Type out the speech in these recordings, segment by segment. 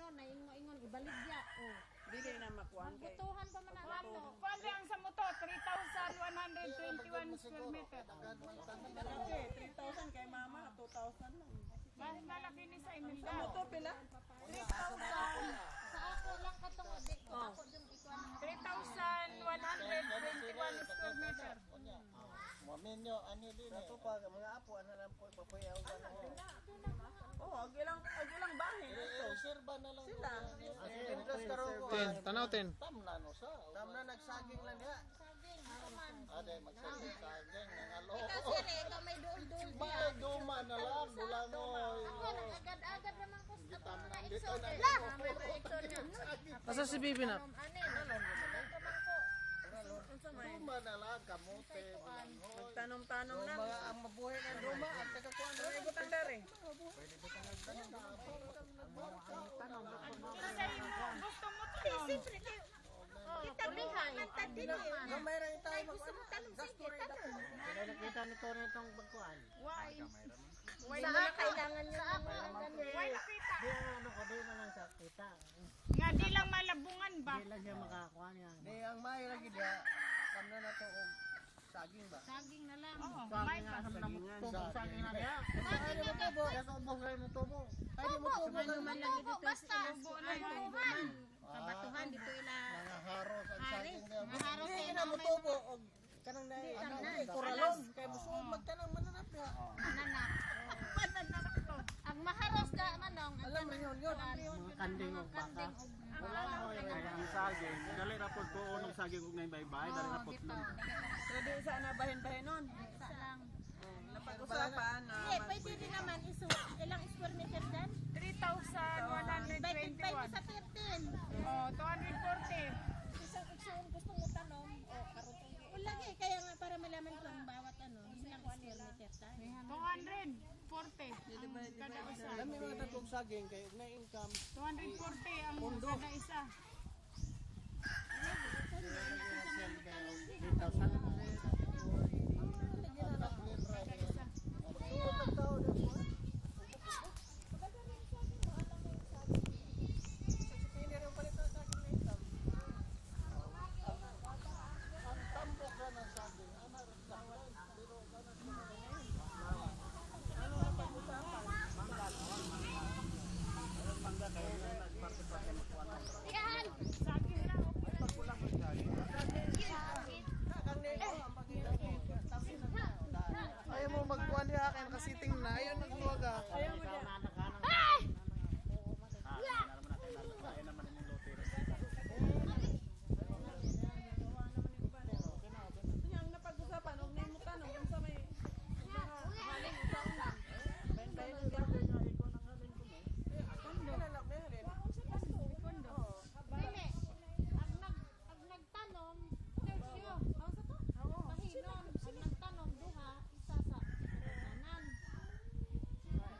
ano, naingon, ibaligya. Oh. Dili na makuan kay. Butuhan pa man ang ato. Kuan ang sa moto 3,121 square meter. Malaki, 3,000 kay mama, 2,000 lang. Mas malaki ni sa Imelda. Sa moto pila? 3,000. Sa ako lang katong di ko ako yung ikuan. 3,121 square meter. Maminyo, ano din eh. Ito pa, mga apo, ano lang po, papuyaw ka na. Oh, agilang bahay dito. Sirba na lang. Sila. Interest ka rin ko. Tanaw, ten. Tam na no sa. Tam na nagsaging lang niya. Ade, magsaging-saging. Nangalo. Kasi ikaw may dul-dul Ba, duma na lang. Bulangoy. Ako nag-agad-agad naman ko sa mga Dito na. Asa si Bibi na? Duma na lang. Kamote. Bulangoy. Tanom-tanom na. Mga ang mabuhay ng duma. Ang tagakuan. Ay, butang dere. Gusto mo tanong. Kita bihay. Kung mayroon tayo Gusto mo tanong sige, tanong. nakita nito itong bagkuan. Why? Sa kailangan niya naman ng ganun. Why nakita? Ano ko din na lang sa kita. Nga di lang malabungan ba? Lang siya makakuha niya. Di, ang mayo lagi dia. Kam na to og saging ba? Saging na lang. Oo, may pa. Saging na niya. Ay, mo tubo. Yan ang ubos mo tubo. Ay, di mo tubo. Ano man lang dito Basta. Kabatuhan dito ila. Mga haros ang saging niya. Maharo Hindi sa na mo tubo og kanang na kuralon kay buso magtanang mananap ya. nanak. Ang maharos ka manong. Alam mo yun. Mga kanding og baka. Ang saging, dali ra pud tuon ng saging ug nay baybay, dali ra pud lang. So di sa na bahin-bahin nun. Isa lang. Napag-usapan na Pwede din naman ilang square meter dyan? 3,121. Sa 13. Oh, 240. Isang iksuong gusto mo tanong. Wala kaya nga para malaman ko ang bawat ilang square meter tayo. 240. Kada isa. Alam mo mga tatong saging kay na income. 240 ang kada isa. Yan! Saging lang. Ayaw mo magkuhan niya akin kasiting na. Ayaw nagluwaga. Ay! ang napag-usapan og nimo tanong unsa may haling usaon lang. Bahin-bahin ang gawin. Kondo na lang meron. Dili. Ang nagtanom, tersyo. Mahinon. Ang nagtanom, duha, isa sa kadaghanan.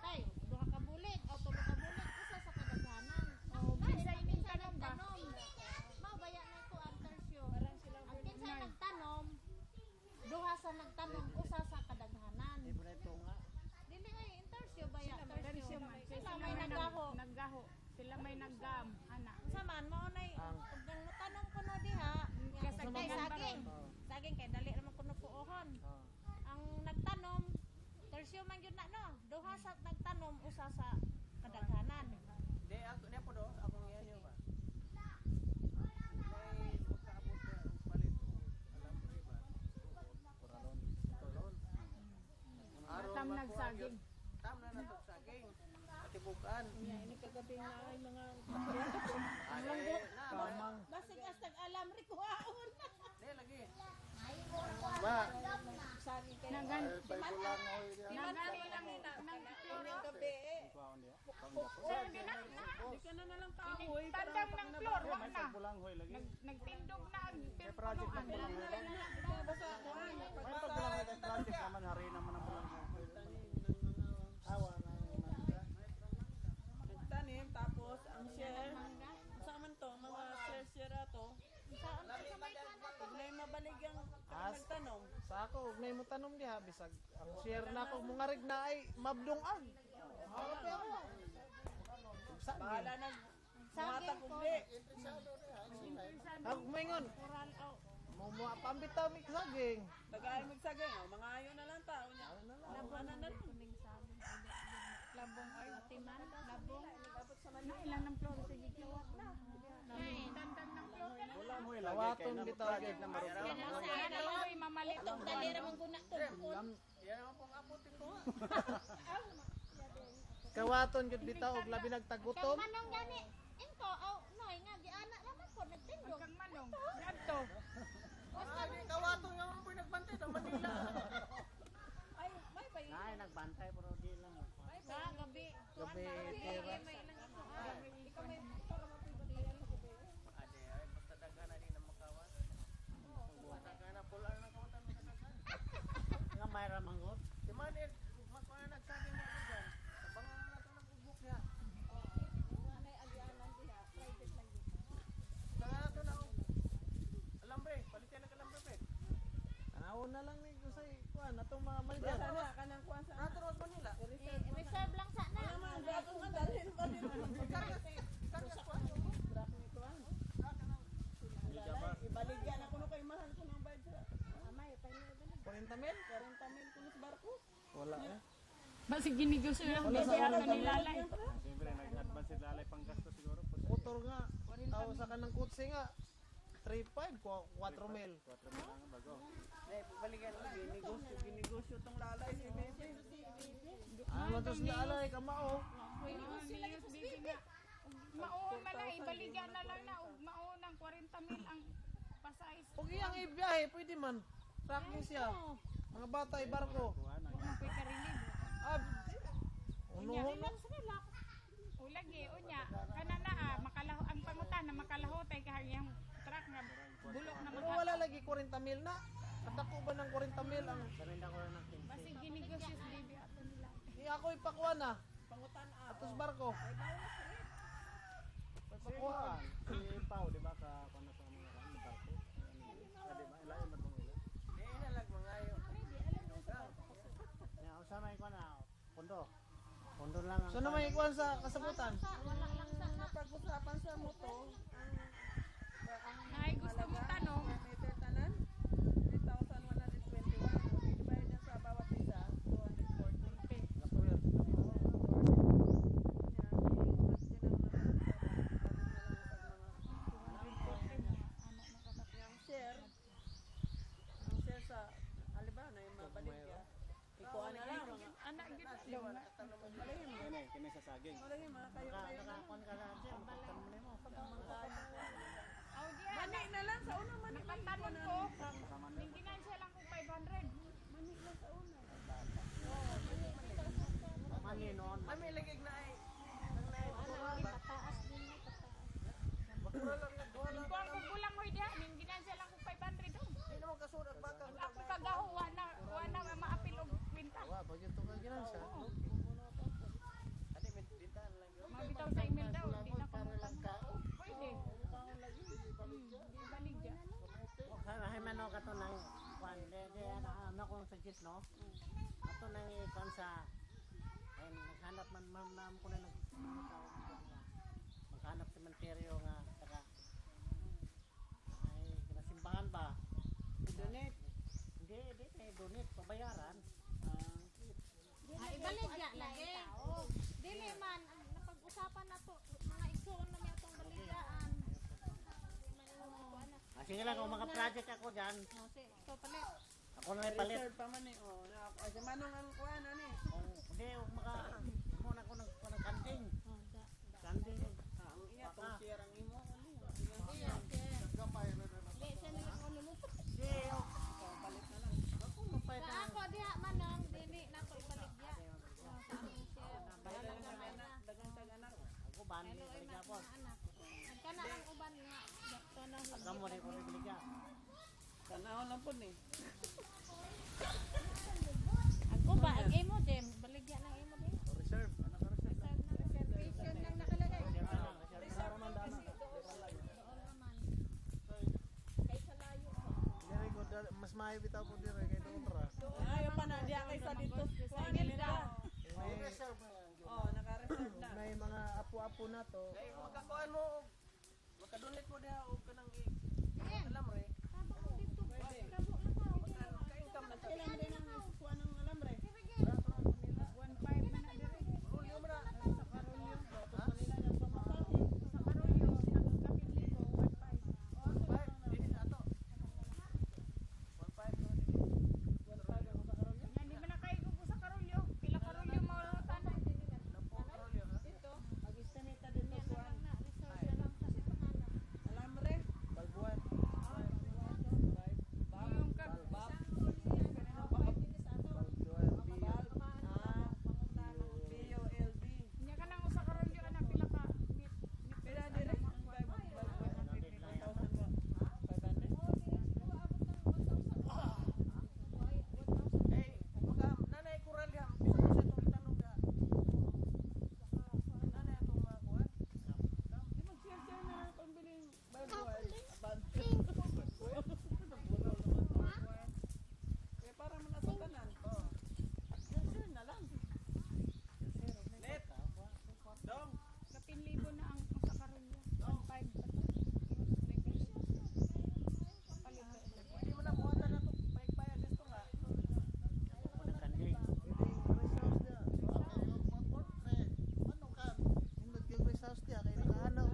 Tay, duha ka bulig. O tulo ka bulig, isa sa kadaghanan. O, Bisay min tanong ba? Mabaya na ito ang tersyo. Ang kinsa nagtanom, duha sa nagtanom, usa sa kadaghanan. Dili ay intersyo baya tersyo. Sila may nagaho. Naggaho. Sila may naggam. Ana. Saman mo nay ug nang tanong ko no diha kasi kay saging. Saging kay dali naman kuno puohon. Ang nagtanom tersyo man gyud na no. Duha sa nagtanom usa sa kadaghanan. Di ako na po do akong yan yo ba. May pagkaabot na palit alam mo ba. Kuralon. Tam nagsaging. Tam na nato saging. Atibukan. Ini kagabi nga ay mga Mamang. basig hasta alam ri kuhaon. Di lagi. Ma, Saging kay Nagan. bulangoy dia. Nagan lang ina. Ang gabi. Di ka na lang kahoy. Tandang ng floor. Wag na. Bulanghoy lagi. Nagtindog na ang Project lang bulanghoy. Basta ako ay May bulanghoy kay project naman hari naman ang bulanghoy. Awa na nagtanim tapos ang share. Sa man to mga share to. Pag may mabalig ang nagtanom. Sa ako, ug nay mo tanom diha bisag ang share na ko mga rig na ay mabdong ag. Bahala nag Saging ko. Ugli. Interesado rin ha. Ako maingon. Oral oh. Mo pambitaw mi saging. Tagay magsagay. Mga ayo na lang tao niya. Labong na lang. Kuning saging. Labong ay timan. Labong. Ilan ng flor sa gigiwat na. Dandan ng flor. Wala mo ilagay kay Kawaton na bitaw project na marunong. Yan na lang ay mamalit. Dalira man guna to. Yan naman pong aputin ko. Kawaton jud bitaw og labi nagtagutom. Manong gani. Inko oh noy nga giana naman ko nagtindog. Kang manong. Adto. Di kawatong yung po nagbantay sa Manila. Ay, nagbantay pero di lang. Sa gabi. Gabi tira. Ade, ay basta dagan na din ang makawan. Dagan na pulan na kawatan mo kanasan. Nga mayra mangot. Di man mas mga nagsaging na dyan. Abangan na ito ng bubuk niya. Saka ito na alambre, palitan na kalambre pe. Tanaw na lang ni Gusay kuan atong mga manager. Sana kanang kuan sa. Naturos Manila. Reserve lang sana. Naman gato nga dalhin pa din. Kargas ko. Ibaligyan ako no kay mahal ko ng bayad sa. 40 mil? 40 mil kuno sa barko. Wala eh. Basi ginigos na lang. Basi ako nilalay. Siyempre, nag-advance si lalay pang gasto siguro. Motor nga. Tao sa kanang kutsi nga. 3.5 ko 4 mil. 4 mil ang bago. Eh baligyan lang ginegosyo tong lalay si Bebe. Ano tos na alay kamao. Mauon man na, ibaligyan na lang na. Mauon ng 40 mil ang pasais. Ug iyang ibiyahe pwede man. Tracking siya. Mga bata barko. Kung pwede karinig. Unuhon na. Ulagi, unya. Kana na makalaho, ang pangutan na makalahotay kahang truck nga bulok na Pero wala lagi 40 mil na. Katako ba ng 40 mil ang Sarinda ko lang ng Basi ginigos yung baby ato nila. di ako ipakuha na. Atos barko. Pakuha. Si Pao, di ba, ka kung sa mga barko? Di ba, ilayo mo itong ilo? Di na lang mangayo. Usama ko na, pondo. Pondo lang ang... So na may ikuan sa kasabutan. Wala lang sana. Pag-usapan sa mo to, Ay, gusto mo tanong. meter tanan 3,121. Dibayad na sa bawat isa 240. Ang share sa aliba na yung mabalik ya. Ikuha na lang mga Anak gito. Kini sa saging. malay mga kayo. Nakakon ka na dyan. Tanong mo. Aw di Mani na lang sa una mani nakatanong ko. Ningginan siya lang kung 500. Mani noon. Kami lagig na ay. Pataas din na pataas. Bakura lang nagkuha lang. Kung ako kulang mo diha, ningginan siya lang kung 500 dong. Hindi naman kasurat baka. Ako kagaho wa na maapil og kwenta. Wa pag ito ka ginan siya. Adi bintahan lang yun. Mabitaw sa email daw, di na ko Para lang kao. pwede. Di balig diya. Sana hay mano ka to ng kwan. Ano kong suggest no? Ato nang ikon sa ay naghanap man ko na maghanap sementeryo nga saka ay kinasimbahan ba? Donate. Hindi donate pabayaran. Ay baligya lagi. Dili man ang napag-usapan na to. Mga igsoon na may atong baligyaan. Sige lang kung mga project ako dyan, Ito palit. ako na may palit. Reserve pa man eh. Oh, na ako. Ay, manong ang kuha na ni. Kung hindi, muna ako ng kanding. Kanding. Ang iya tong share ang imo. Gapay na na. Di siya nila ko lulupot. Hindi, Palit na lang. ako mapayat Sa ako diha manang dili na ko ibaligya. Sa aming share. Bahala ka na. Dagang tag-anak. Ako ba, hindi ko ligapon. Anak. Nagkana ang uban nga. Dakto na Ako mo rin ko ligya. Tanahon lang po ni. Ako ba ang imo din baligya ng imo din. Reserve. Reservation lang nakalagay. Dire ko mas maayo bitaw ko dire kay Donra. Ayaw pa na diya kay sa dito. Kuha nila. Reserve na yan. Oh, naka-reserve na. May mga apo-apo na to. Kaya magkakuan mo, makadunit mo diha o kanang Ayan. alam re. Tapos dito. Kabo lang ka. Ka-income na Kailan din ang kuha ng alambre? 1.5 man na dire. Rulyo mo na. Sa karolyo. Tapos nila yung pamasahe. Sa karolyo, kapit libo, 1.5. 1.5 din sa ato. 1.5 no din. 1.5 ang sa karolyo. Yan, di ba na kayo ko sa karolyo? Pila karolyo maurutan? Lampo rolyo ha. Ito, mag-estimate din mo kuha. Na, resource na lang kasi pangalan. Alambre. Balbuan. Yung kag Balbuan. BOLB. nya ka nang usa karolyo ana pila ka bit. Pila dire? 500. Eh, baka nanay kural diha. Bisa sa itong tanong diha. Nanay atong mga kuan. Di mag-share-share na lang pambiling barbed. Kaya para mo nasa kanan. Oh. Share-share na lang. Net. Dong. Kapin libo na ang usa karolyo. 1.5 pa to. Pwede mo na buhatan na to. Paigpaya gusto nga. Ako nagkandi. Resource niya. Okay, yung portre. Ano ka? Yung nag-resource niya, kaya nakahanap.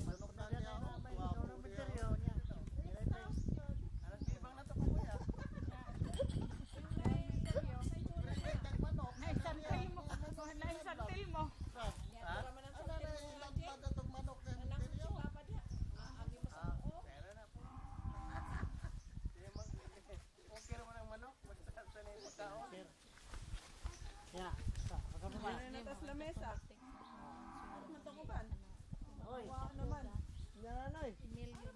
Ano ka niya? Ikaw ng material niya. Alas ibang na to po kuya. Naisantil mo. Naisantil mo. Ha? Ano na ilang pada itong manok na material? Pera na po. Sige, okay naman ang manok. Magsasanay yung pagkaon. Ya, ako pa. Yan na natas lamesa. Ano matakuban? Oy, Wow naman. Yan na eh. Emilio.